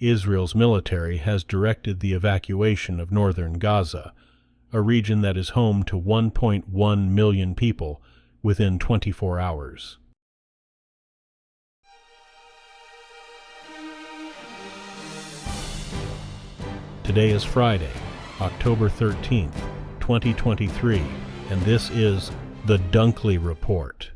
Israel's military has directed the evacuation of northern Gaza, a region that is home to 1.1 million people, within 24 hours. Today is Friday, October 13th, 2023, and this is the Dunkley Report.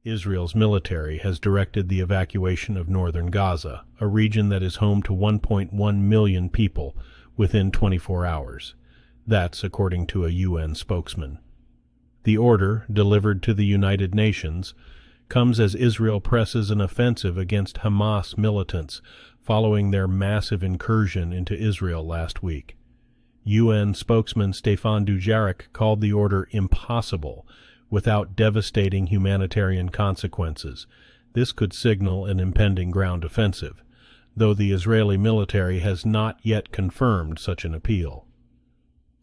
Israel's military has directed the evacuation of northern Gaza, a region that is home to 1.1 million people, within 24 hours. That's according to a UN spokesman. The order, delivered to the United Nations, comes as Israel presses an offensive against Hamas militants following their massive incursion into Israel last week. UN spokesman Stéphane Dujarric called the order impossible without devastating humanitarian consequences. This could signal an impending ground offensive, though the Israeli military has not yet confirmed such an appeal.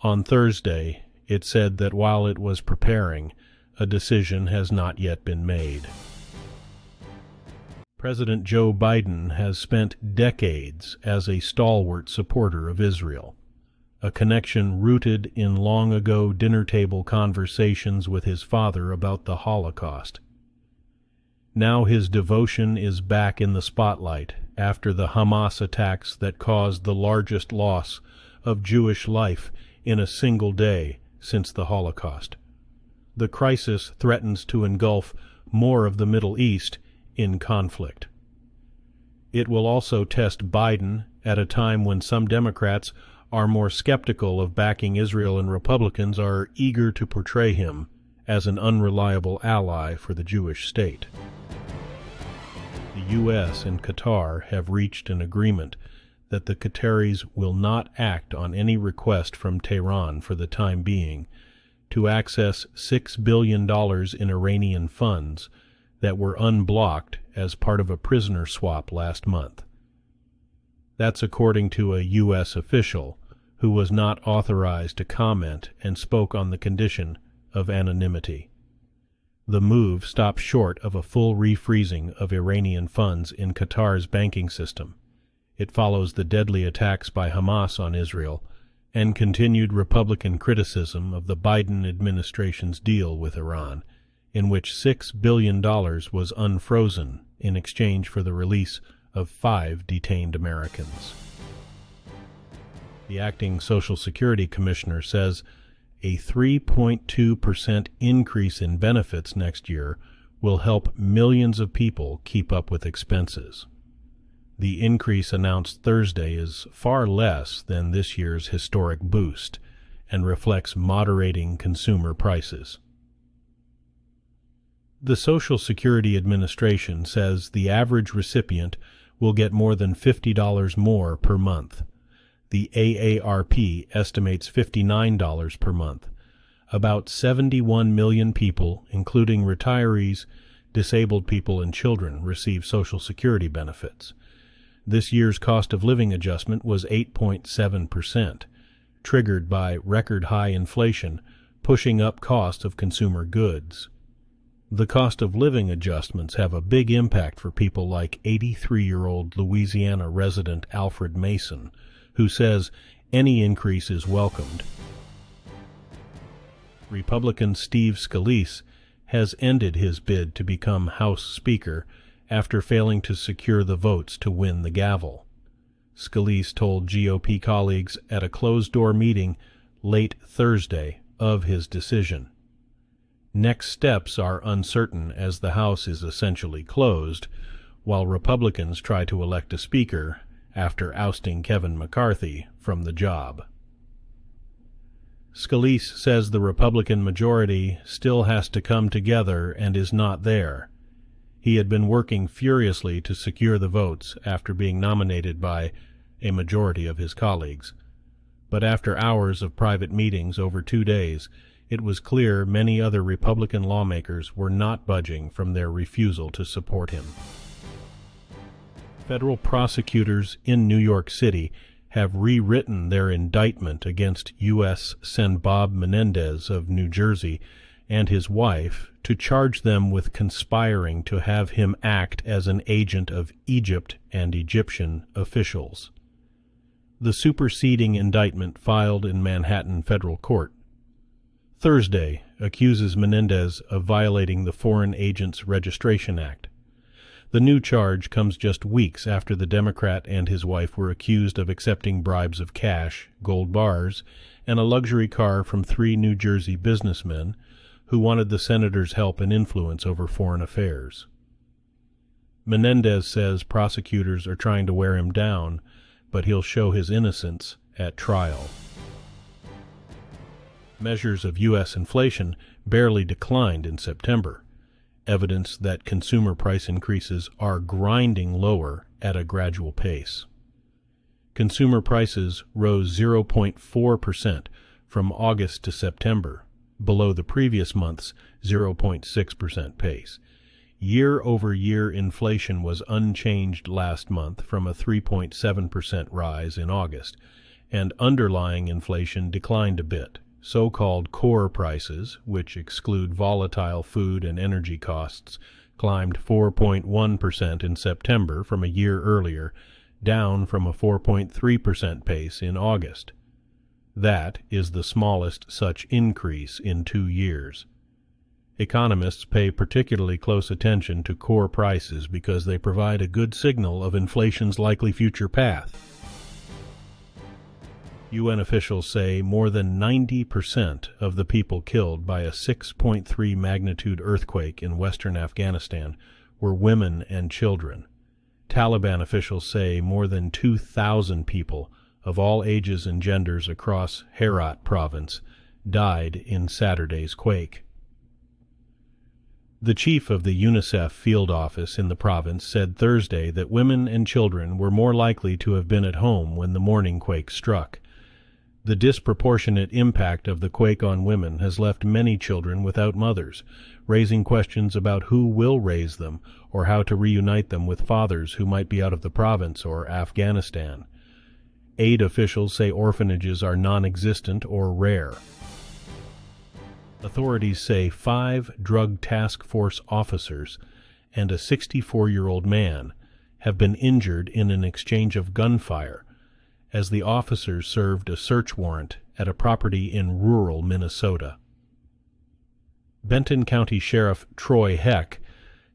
On Thursday, it said that while it was preparing, a decision has not yet been made. President Joe Biden has spent decades as a stalwart supporter of Israel, a connection rooted in long-ago dinner-table conversations with his father about the Holocaust. Now his devotion is back in the spotlight after the Hamas attacks that caused the largest loss of Jewish life in a single day since the Holocaust. The crisis threatens to engulf more of the Middle East in conflict. It will also test Biden at a time when some Democrats are more skeptical of backing Israel and Republicans are eager to portray him as an unreliable ally for the Jewish state. The U.S. and Qatar have reached an agreement that the Qataris will not act on any request from Tehran for the time being to access $6 billion in Iranian funds that were unblocked as part of a prisoner swap last month. That's according to a U.S. official who was not authorized to comment and spoke on the condition of anonymity. The move stops short of a full refreezing of Iranian funds in Qatar's banking system. It follows the deadly attacks by Hamas on Israel and continued Republican criticism of the Biden administration's deal with Iran, in which $6 billion was unfrozen in exchange for the release of 5 detained Americans. The acting Social Security Commissioner says a 3.2% increase in benefits next year will help millions of people keep up with expenses. The increase announced Thursday is far less than this year's historic boost and reflects moderating consumer prices. The Social Security Administration says the average recipient will get more than $50 more per month. The AARP estimates $59 per month. About 71 million people, including retirees, disabled people, and children, receive Social Security benefits. This year's cost of living adjustment was 8.7%, triggered by record-high inflation, pushing up cost of consumer goods. The cost of living adjustments have a big impact for people like 83-year-old Louisiana resident Alfred Mason, who says any increase is welcomed. Republican Steve Scalise has ended his bid to become House Speaker after failing to secure the votes to win the gavel. Scalise told GOP colleagues at a closed-door meeting late Thursday of his decision. Next steps are uncertain as the House is essentially closed, while Republicans try to elect a speaker after ousting Kevin McCarthy from the job. Scalise says the Republican majority still has to come together and is not there. He had been working furiously to secure the votes after being nominated by a majority of his colleagues. But after hours of private meetings over 2 days, it was clear many other Republican lawmakers were not budging from their refusal to support him. Federal prosecutors in New York City have rewritten their indictment against U.S. Sen. Bob Menendez of New Jersey and his wife to charge them with conspiring to have him act as an agent of Egypt and Egyptian officials. The superseding indictment filed in Manhattan federal court Thursday accuses Menendez of violating the Foreign Agents Registration Act. The new charge comes just weeks after the Democrat and his wife were accused of accepting bribes of cash, gold bars, and a luxury car from 3 New Jersey businessmen who wanted the senator's help and influence over foreign affairs. Menendez says prosecutors are trying to wear him down, but he'll show his innocence at trial. Measures of U.S. inflation barely declined in September, evidence that consumer price increases are grinding lower at a gradual pace. Consumer prices rose 0.4% from August to September, below the previous month's 0.6% pace. Year-over-year inflation was unchanged last month from a 3.7% rise in August, and underlying inflation declined a bit. So-called core prices, which exclude volatile food and energy costs, climbed 4.1% in September from a year earlier, down from a 4.3% pace in August. That is the smallest such increase in 2 years. Economists pay particularly close attention to core prices because they provide a good signal of inflation's likely future path. UN officials say more than 90% of the people killed by a 6.3 magnitude earthquake in western Afghanistan were women and children. Taliban officials say more than 2,000 people of all ages and genders across Herat province died in Saturday's quake. The chief of the UNICEF field office in the province said Thursday that women and children were more likely to have been at home when the morning quake struck. The disproportionate impact of the quake on women has left many children without mothers, raising questions about who will raise them or how to reunite them with fathers who might be out of the province or Afghanistan. Aid officials say orphanages are non-existent or rare. Authorities say 5 drug task force officers and a 64-year-old man have been injured in an exchange of gunfire as the officers served a search warrant at a property in rural Minnesota. Benton County Sheriff Troy Heck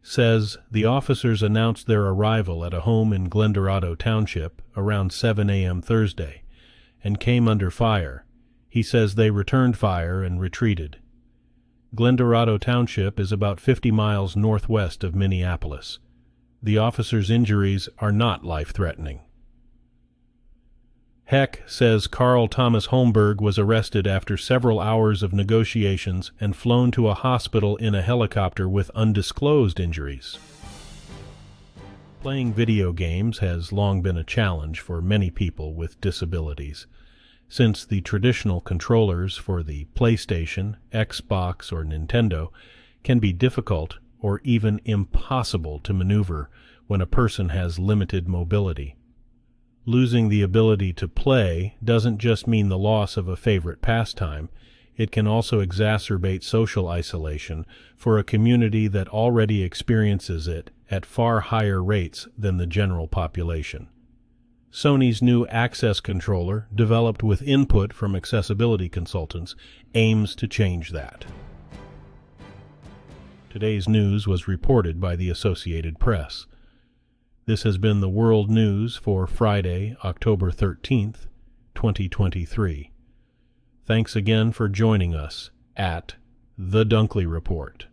says the officers announced their arrival at a home in Glendorado Township around 7 a.m. Thursday and came under fire. He says they returned fire and retreated. Glendorado Township is about 50 miles northwest of Minneapolis. The officers' injuries are not life-threatening. Heck says Carl Thomas Holmberg was arrested after several hours of negotiations and flown to a hospital in a helicopter with undisclosed injuries. Playing video games has long been a challenge for many people with disabilities, since the traditional controllers for the PlayStation, Xbox, or Nintendo can be difficult or even impossible to maneuver when a person has limited mobility. Losing the ability to play doesn't just mean the loss of a favorite pastime. It can also exacerbate social isolation for a community that already experiences it at far higher rates than the general population. Sony's new Access controller, developed with input from accessibility consultants, aims to change that. Today's news was reported by the Associated Press. This has been the World News for Friday, October 13th, 2023. Thanks again for joining us at The Dunkley Report.